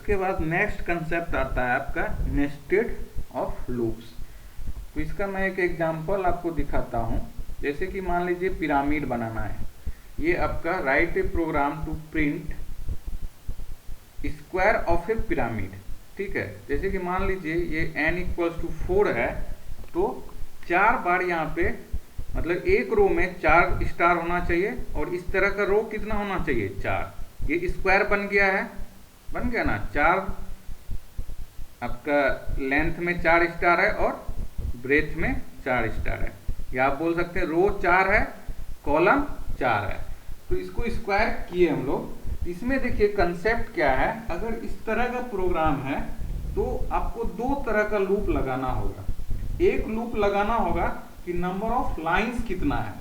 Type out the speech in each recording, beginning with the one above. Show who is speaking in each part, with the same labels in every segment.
Speaker 1: उसके बाद next concept आता है आपका नेस्टेड ऑफ लूप्स। तो इसका मैं एक एग्जांपल आपको दिखाता हूँ। जैसे कि मान लीजिए पिरामिड बनाना है, ये आपका write a program to print square of a pyramid. ठीक है, जैसे कि मान लीजिए ये n = 4 है, तो 4 बार यहाँ पे मतलब एक रो में 4 स्टार होना चाहिए, और इस तरह का रो कितना होना चाहिए, 4। ये स्क्वायर बन गया है, बन गया ना। 4 आपका लेंथ में 4 स्टार है और ब्रेथ में 4 स्टार है, या आप बोल सकते हैं रो 4 है, कॉलम 4 है। तो इसको स्क्वायर किए हम लोग। इसमें देखिए कंसेप्ट क्या है, अगर इस तरह का प्रोग्राम है तो आपको 2 तरह का लूप लगाना होगा। एक लूप लगाना होगा कि नंबर ऑफ लाइंस कितना है,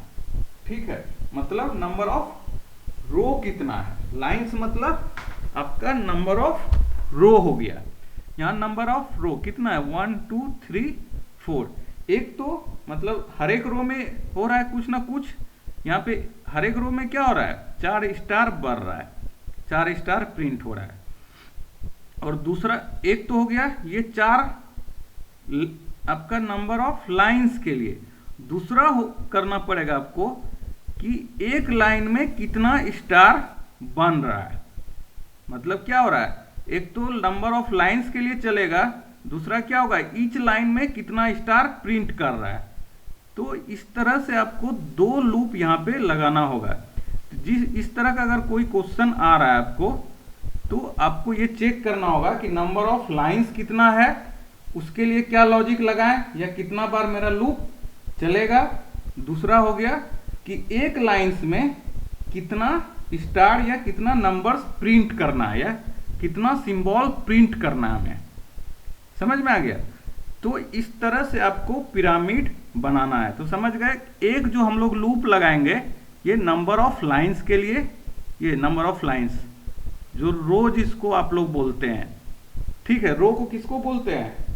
Speaker 1: ठीक है, मतलब नंबर ऑफ रो कितना है। लाइंस मतलब आपका नंबर ऑफ रो हो गया। यहाँ नंबर ऑफ रो कितना है, 1 2 3 4। एक तो मतलब हर एक रो में हो रहा है कुछ ना कुछ। यहाँ पे हर एक रो में क्या हो रहा है, 4 स्टार बढ़ रहा है, 4 स्टार प्रिंट हो रहा है। और दूसरा एक तो हो गया ये 4 आपका नंबर ऑफ लाइंस के लिए। दूसरा करना पड़ेगा आपको कि एक लाइन में कितना स्टार बन रहा है। मतलब क्या हो रहा है, एक तो नंबर ऑफ लाइंस के लिए चलेगा, दूसरा क्या होगा, ईच लाइन में कितना स्टार प्रिंट कर रहा है। तो इस तरह से आपको 2 लूप यहाँ पे लगाना होगा। इस तरह का अगर कोई क्वेश्चन आ रहा है आपको, तो आपको ये चेक करना होगा कि नंबर ऑफ लाइंस कितना है, उसके लिए क्या लॉजिक लगाएं, या कितना बार मेरा लूप चलेगा। दूसरा हो गया कि एक लाइंस में कितना स्टार या कितना नंबर्स प्रिंट करना है, या कितना सिंबल प्रिंट करना है हमें। समझ में आ गया। तो इस तरह से आपको पिरामिड बनाना है। तो समझ गए, एक जो हम लोग लूप लगाएंगे ये नंबर ऑफ लाइंस के लिए, ये नंबर ऑफ लाइंस जो रो जिसको आप लोग बोलते हैं, ठीक है। रो को किसको बोलते हैं,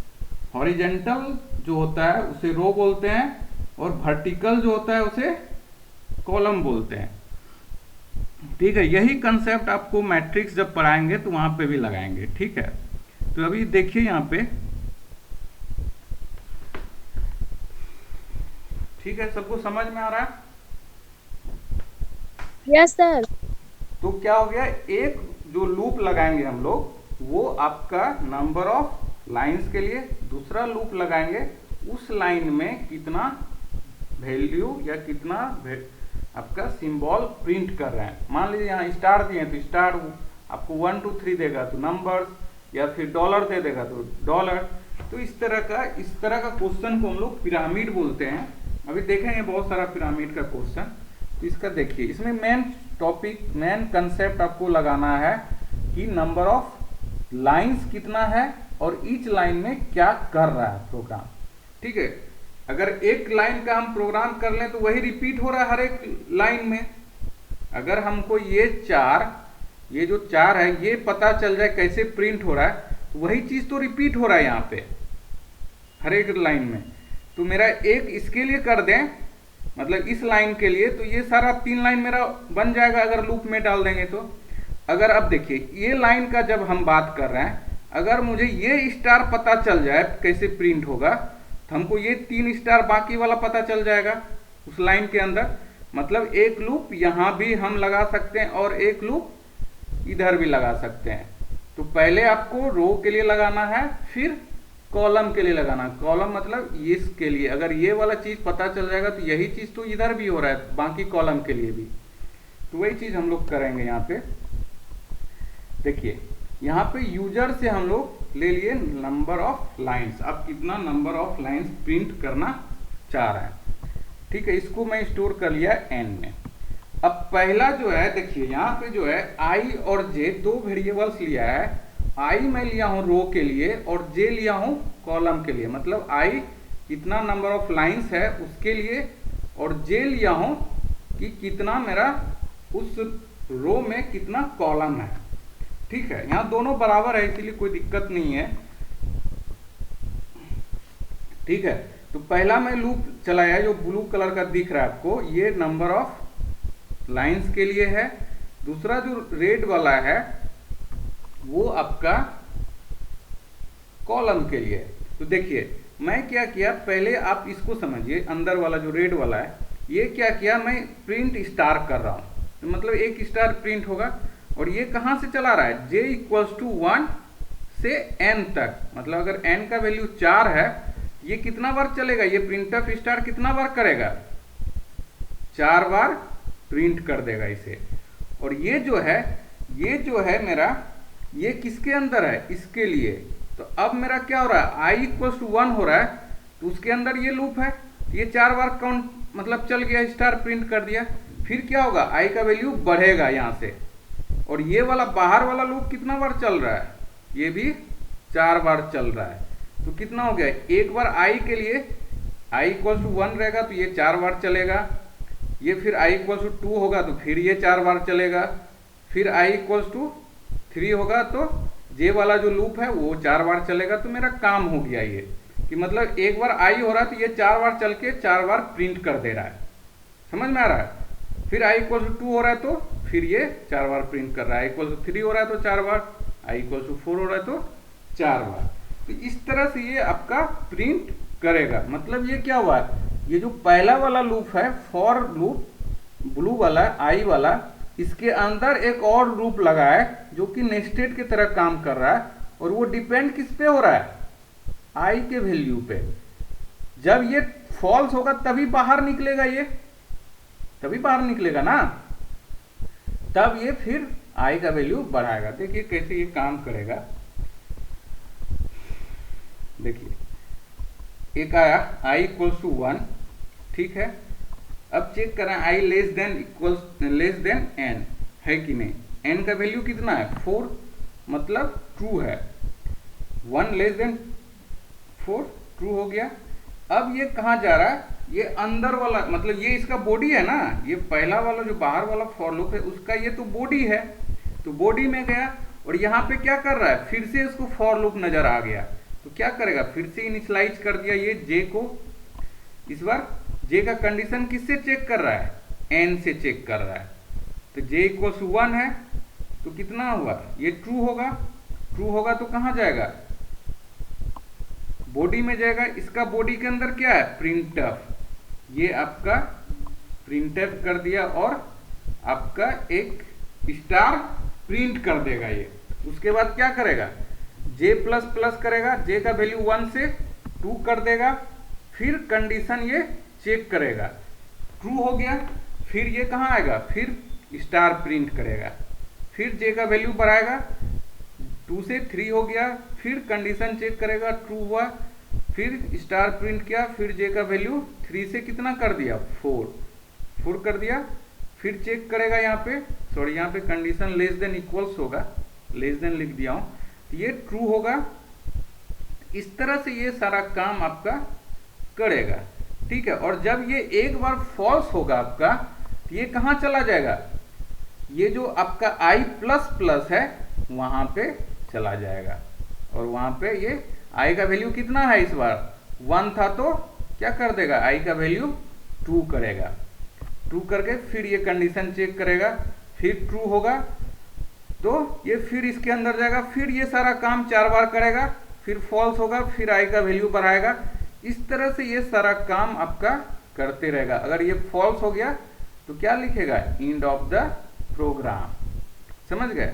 Speaker 1: हॉरिजेंटल जो होता है उसे रो बोलते हैं, और वर्टिकल जो होता है उसे कॉलम बोलते हैं, ठीक है। यही कंसेप्ट आपको मैट्रिक्स जब पढ़ाएंगे तो वहां पे भी लगाएंगे, ठीक है। तो अभी देखिए यहाँ पे, ठीक है, सबको समझ में आ रहा है?
Speaker 2: Yes sir.
Speaker 1: तो क्या हो गया, एक जो लूप लगाएंगे हम लोग वो आपका नंबर ऑफ लाइंस के लिए, दूसरा लूप लगाएंगे उस लाइन में कितना वैल्यू या कितना आपका सिंबल प्रिंट कर रहे हैं। मान लीजिए यहाँ स्टार दिए तो स्टार आपको 1 2 3 देगा तो नंबर्स, या फिर डॉलर दे देगा तो डॉलर। तो इस तरह का क्वेश्चन को हम लोग पिरामिड बोलते हैं। अभी देखेंगे बहुत सारा पिरामिड का क्वेश्चन। तो इसका देखिए, इसमें मेन टॉपिक, मेन कंसेप्ट आपको लगाना है कि नंबर ऑफ लाइंस कितना है और ईच लाइन में क्या कर रहा है प्रोग्राम, ठीक है। अगर एक लाइन का हम प्रोग्राम कर लें तो वही रिपीट हो रहा है हर एक लाइन में। अगर हमको ये जो 4 है ये पता चल जाए कैसे प्रिंट हो रहा है, तो वही चीज तो रिपीट हो रहा है यहाँ पे हर एक लाइन में। तो मेरा एक इसके लिए कर दें, मतलब इस लाइन के लिए, तो ये सारा 3 लाइन मेरा बन जाएगा अगर लूप में डाल देंगे तो। अगर अब देखिए ये लाइन का जब हम बात कर रहे हैं, अगर मुझे ये स्टार पता चल जाए कैसे प्रिंट होगा, तो हमको ये 3 स्टार बाकी वाला पता चल जाएगा उस लाइन के अंदर। मतलब एक लूप यहाँ भी हम लगा सकते हैं और एक लूप इधर भी लगा सकते हैं। तो पहले आपको रो के लिए लगाना है, फिर कॉलम के लिए लगाना। कॉलम मतलब इसके लिए, अगर ये वाला चीज पता चल जाएगा तो यही चीज तो इधर भी हो रहा है बाकी कॉलम के लिए भी। तो वही चीज हम लोग करेंगे यहाँ पे। देखिए यहाँ पे यूजर से हम लोग ले लिए नंबर ऑफ लाइंस। अब कितना नंबर ऑफ लाइंस प्रिंट करना चाह रहे हैं, ठीक है। इसको मैं स्टोर कर लिया n में। अब पहला जो है, देखिए यहाँ पे जो है i और j 2 वेरिएबल्स लिया है। i मैं लिया हूँ रो के लिए और j लिया हूँ कॉलम के लिए। मतलब i कितना नंबर ऑफ लाइंस है उसके लिए, और j लिया हूँ कि कितना मेरा उस रो में कितना कॉलम है, ठीक है। यहाँ दोनों बराबर है इसीलिए कोई दिक्कत नहीं है, ठीक है। तो पहला मैं लूप चलाया जो ब्लू कलर का दिख रहा है आपको, ये नंबर ऑफ लाइंस के लिए है। दूसरा जो रेड वाला है वो आपका कॉलम के लिए। तो देखिए मैं क्या किया, पहले आप इसको समझिए, अंदर वाला जो रेड वाला है ये क्या किया, मैं प्रिंट स्टार कर रहा हूँ, तो मतलब एक स्टार प्रिंट होगा। और ये कहाँ से चला रहा है, j इक्वल्स टू 1 से n तक, मतलब अगर n का वैल्यू 4 है, ये कितना बार चलेगा, ये प्रिंटफ स्टार कितना बार करेगा, 4 बार प्रिंट कर देगा इसे। और ये जो है मेरा, ये किसके अंदर है, इसके लिए। तो अब मेरा क्या हो रहा है, i इक्वल्स टू 1 हो रहा है, तो उसके अंदर ये लूप है, ये 4 बार काउंट मतलब चल गया, स्टार प्रिंट कर दिया। फिर क्या होगा, i का वैल्यू बढ़ेगा यहाँ से, और ये वाला बाहर वाला लूप कितना बार चल रहा है, ये भी 4 बार चल रहा है। तो कितना हो गया, एक बार i के लिए i इक्वल्स टू 1 रहेगा तो ये 4 बार चलेगा, ये फिर i इक्वल्स टू 2 होगा तो फिर ये 4 बार चलेगा, फिर i इक्वल्स टू 3 होगा तो जे वाला जो लूप है वो 4 बार चलेगा। तो मेरा काम हो गया ये, कि मतलब एक बार i हो रहा है तो ये 4 बार चल के 4 बार प्रिंट कर दे रहा है, समझ में आ रहा है। फिर i इक्वल्स टू 2 हो रहा है तो फिर ये 4 बार प्रिंट कर रहा है, i इक्वल्स टू 3 हो रहा है तो 4 बार, i इक्वल्स टू 4 हो रहा है तो 4 बार। तो इस तरह से ये आपका प्रिंट करेगा। मतलब ये क्या हुआ, ये जो पहला वाला लूप है, फॉर लूप ब्लू वाला i वाला, इसके अंदर एक और लूप लगा है जो कि नेस्टेड की तरह काम कर रहा है, और वो डिपेंड किस पे हो रहा है, i के वैल्यू पे। जब ये फॉल्स होगा तभी बाहर निकलेगा, ये तभी बाहर निकलेगा ना, तब ये फिर i का वैल्यू बढ़ाएगा। देखिए कैसे ये काम करेगा, देखिए एक आया i इक्वल्स टू 1, ठीक है। अब चेक करें i लेस देन n है कि नहीं, n का वैल्यू कितना है 4, मतलब ट्रू है, 1 लेस देन 4 ट्रू हो गया। अब ये कहाँ जा रहा है, ये अंदर वाला, मतलब ये इसका बॉडी है ना, ये पहला वाला जो बाहर वाला फॉर लूप है उसका ये तो बॉडी है, तो बॉडी में गया और यहाँ पे क्या कर रहा है, फिर से इसको फॉर लूप नजर आ गया, तो क्या करेगा, फिर से इनिशियलाइज कर दिया ये j को। इस बार j का कंडीशन किससे चेक कर रहा है, n से चेक कर रहा है। तो j इक्वल्स टू 1 है तो कितना हुआ, ये ट्रू होगा, ट्रू होगा तो कहाँ जाएगा, बॉडी में जाएगा। इसका बॉडी के अंदर क्या है, प्रिंटफ, ये आपका प्रिंटफ कर दिया और आपका एक स्टार प्रिंट कर देगा ये। उसके बाद क्या करेगा, j प्लस प्लस करेगा, j का वैल्यू 1 से 2 कर देगा, फिर कंडीशन ये चेक करेगा, ट्रू हो गया, फिर ये कहाँ आएगा, फिर स्टार प्रिंट करेगा, फिर j का वैल्यू बढ़ाएगा, 2 से 3 हो गया, फिर कंडीशन चेक करेगा, ट्रू हुआ, फिर स्टार प्रिंट किया, फिर j का वैल्यू 3 से कितना कर दिया, 4 कर दिया, फिर चेक करेगा यहाँ पे, सॉरी यहाँ पे कंडीशन लेस देन इक्वल्स होगा, लेस देन लिख दिया हूँ, तो ये ट्रू होगा। इस तरह से ये सारा काम आपका करेगा, ठीक है। और जब ये एक बार फॉल्स होगा आपका, तो ये कहाँ चला जाएगा, ये जो आपका i प्लस प्लस है वहां पे चला जाएगा, और वहां पे ये i का वैल्यू कितना है, इस बार 1 था तो क्या कर देगा, i का वैल्यू 2 करेगा, 2 करके फिर ये कंडीशन चेक करेगा, फिर ट्रू होगा तो ये फिर इसके अंदर जाएगा, फिर ये सारा काम 4 बार करेगा, फिर फॉल्स होगा, फिर i का वैल्यू बढ़ाएगा। इस तरह से ये सारा काम आपका करते रहेगा। अगर ये फॉल्स हो गया तो क्या लिखेगा, एंड ऑफ द प्रोग्राम, समझ गए।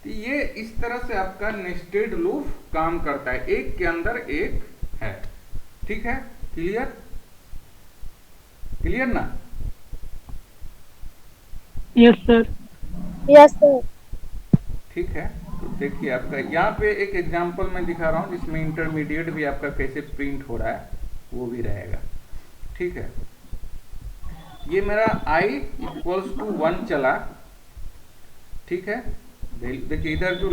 Speaker 1: तो ये इस तरह से आपका नेस्टेड लूप काम करता है, एक के अंदर एक है, ठीक है। क्लियर, क्लियर ना,
Speaker 2: यस सर,
Speaker 3: यस सर।
Speaker 1: ठीक है। तो देखिए आपका यहाँ पे एक एग्जांपल मैं दिखा रहा हूँ जिसमें इंटरमीडिएट भी आपका कैसे प्रिंट हो रहा है वो भी रहेगा, ठीक है। ये मेरा i इक्वल्स टू 1 चला, ठीक है। देखिए इधर जो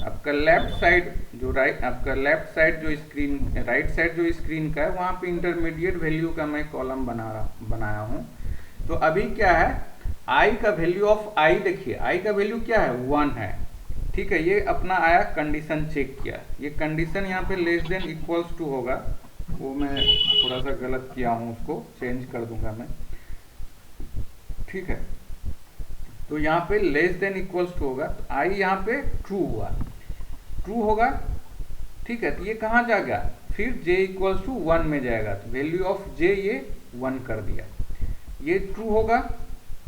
Speaker 1: आपका लेफ्ट साइड जो आपका लेफ्ट साइड जो स्क्रीन, राइट साइड जो स्क्रीन का है वहाँ पे इंटरमीडिएट वैल्यू का मैं कॉलम बनाया हूँ। तो अभी क्या है, i का वैल्यू ऑफ i, देखिए i का वैल्यू क्या है, 1 है, ठीक है। ये अपना आया, कंडीशन चेक किया, ये कंडीशन यहाँ पे लेस देन इक्वल्स टू होगा, वो मैं थोड़ा सा गलत किया हूँ, उसको चेंज कर दूंगा मैं, ठीक है। तो यहाँ पे लेस देन इक्वल्स टू होगा, तो i यहाँ पे ट्रू हुआ, ट्रू होगा, ठीक है, तो ये कहाँ जाएगा, फिर j इक्वल्स टू 1 में जाएगा, तो वैल्यू ऑफ j ये 1 कर दिया, ये ट्रू होगा,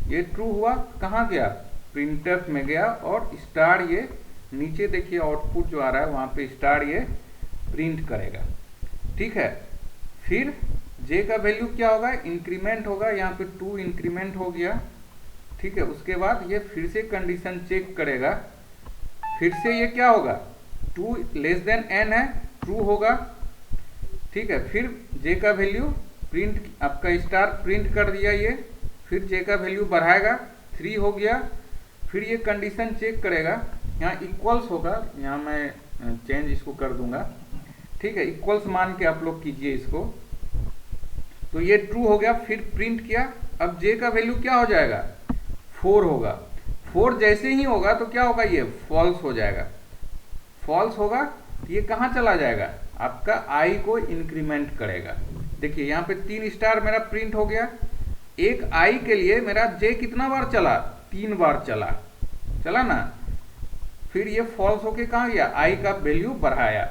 Speaker 1: ये ट्रू हुआ, कहाँ गया, प्रिंटफ में गया, और स्टार ये नीचे देखिए आउटपुट जो आ रहा है वहाँ पे स्टार ये प्रिंट करेगा। ठीक है, फिर j का वैल्यू क्या होगा, इंक्रीमेंट होगा, यहाँ पे 2 इंक्रीमेंट हो गया। ठीक है, उसके बाद ये फिर से कंडीशन चेक करेगा, फिर से ये क्या होगा, 2 लेस देन n है, ट्रू होगा। ठीक है, फिर j का वैल्यू प्रिंट, आपका स्टार प्रिंट कर दिया ये, फिर j का वैल्यू बढ़ाएगा, 3 हो गया, फिर ये कंडीशन चेक करेगा, यहाँ इक्वल्स होगा, यहाँ मैं चेंज इसको कर दूंगा। ठीक है, इक्वल्स मान के आप लोग कीजिए इसको, तो ये ट्रू हो गया, फिर प्रिंट किया, अब j का वैल्यू क्या हो जाएगा, 4 होगा, 4 जैसे ही होगा तो क्या होगा, ये फॉल्स हो जाएगा, फॉल्स होगा तो ये कहाँ चला जाएगा, आपका i को इंक्रीमेंट करेगा। देखिए यहाँ पे 3 स्टार मेरा प्रिंट हो गया, एक i के लिए मेरा j कितना बार चला, 3 बार चला, चला ना, फिर ये फॉल्स होके कहाँ गया, i का वैल्यू बढ़ाया,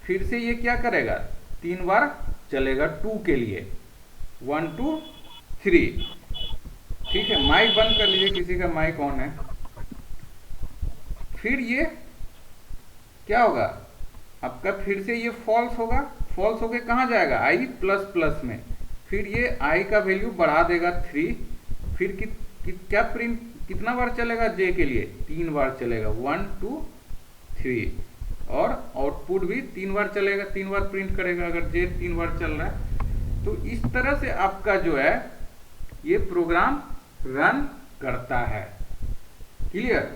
Speaker 1: फिर से ये क्या करेगा, 3 बार चलेगा 2 के लिए, 1 2 3। ठीक है, माइक बंद कर लीजिए, किसी का माइक ऑन है। फिर ये क्या होगा, आपका फिर से ये फॉल्स होगा, फॉल्स होके कहाँ जाएगा, i प्लस प्लस में, फिर ये i का वैल्यू बढ़ा देगा 3, फिर क्या प्रिंट कितना बार चलेगा j के लिए, 3 बार चलेगा, 1 2 3, और आउटपुट भी 3 बार चलेगा, 3 बार प्रिंट करेगा अगर j 3 बार चल रहा है। तो इस तरह से आपका जो है ये प्रोग्राम रन करता है। क्लियर,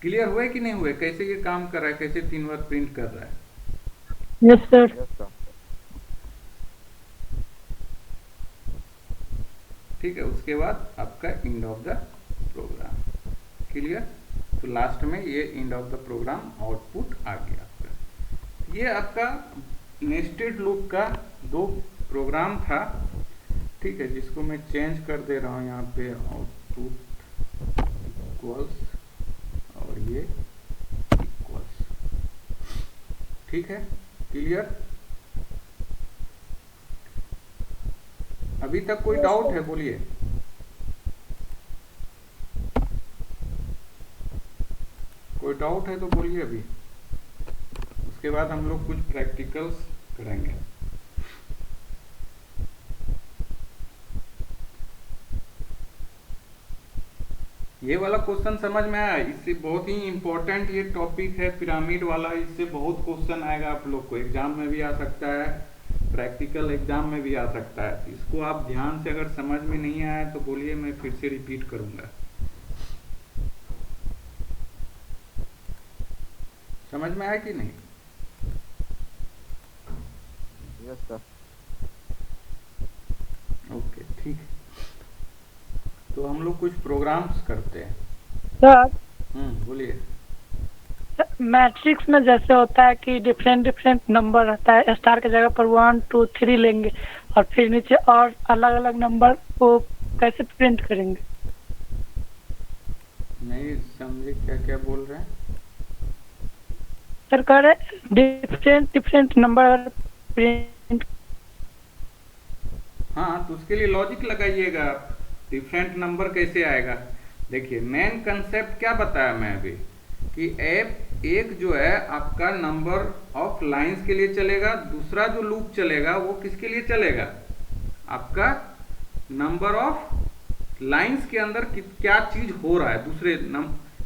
Speaker 1: क्लियर हुए कि नहीं हुए, कैसे ये काम कर रहा है, कैसे 3 बार प्रिंट कर रहा है।
Speaker 2: Yes sir.
Speaker 1: ठीक है, उसके बाद आपका end of the program. Clear, तो लास्ट में ये end of the program output आ गया आपका। ये आपका नेस्टेड लूप का 2 प्रोग्राम था। ठीक है, जिसको मैं चेंज कर दे रहा हूँ यहाँ पे, आउटपुट इक्वल्स और ये इक्वल्स। ठीक है, क्लियर, अभी तक कोई डाउट है, बोलिए। कोई डाउट है तो बोलिए अभी, उसके बाद हम लोग कुछ प्रैक्टिकल्स करेंगे। ये वाला क्वेश्चन समझ में आया, इससे बहुत ही इंपॉर्टेंट ये टॉपिक है पिरामिड वाला, इससे बहुत क्वेश्चन आएगा आप लोग को, एग्जाम में भी आ सकता है, प्रैक्टिकल एग्जाम में भी आ सकता है। इसको आप ध्यान से, अगर समझ में नहीं आया तो बोलिए, मैं फिर से रिपीट करूंगा। समझ में आया कि नहीं?
Speaker 3: Yes sir.
Speaker 1: ओके, ठीक है, तो हम लोग कुछ प्रोग्राम्स करते हैं।
Speaker 2: सर
Speaker 1: बोलिए।
Speaker 2: मैट्रिक्स में जैसे होता है कि डिफरेंट डिफरेंट नंबर रहता है, स्टार की जगह पर 1 2 3 लेंगे और फिर नीचे और अलग अलग नंबर को कैसे प्रिंट करेंगे?
Speaker 1: नहीं समझे, क्या क्या बोल रहे हैं
Speaker 2: सर? कह रहे डिफरेंट डिफरेंट नंबर प्रिंट।
Speaker 1: हाँ, तो उसके लिए लॉजिक लगाइएगा, डिफरेंट नंबर कैसे आएगा। देखिए, मेन कंसेप्ट क्या बताया मैं अभी, कि एक जो है आपका नंबर ऑफ लाइंस के लिए चलेगा, दूसरा जो लूप चलेगा वो किसके लिए चलेगा, आपका नंबर ऑफ लाइंस के अंदर क्या चीज हो रहा है, दूसरे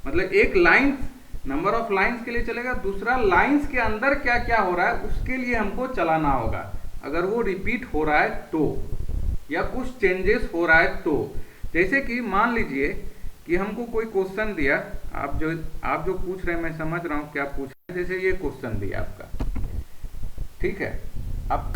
Speaker 1: मतलब एक लाइंस नंबर ऑफ लाइंस के लिए चलेगा, दूसरा लाइंस के अंदर क्या क्या हो रहा है उसके लिए हमको चलाना होगा। अगर वो रिपीट हो रहा है तो, या कुछ चेंजेस हो रहा है तो, जैसे कि मान लीजिए कि हमको कोई क्वेश्चन दिया, आप जो पूछ रहे हैं मैं समझ रहा हूँ क्या पूछ रहे हैं। जैसे ये क्वेश्चन दिया आपका, ठीक है, आपका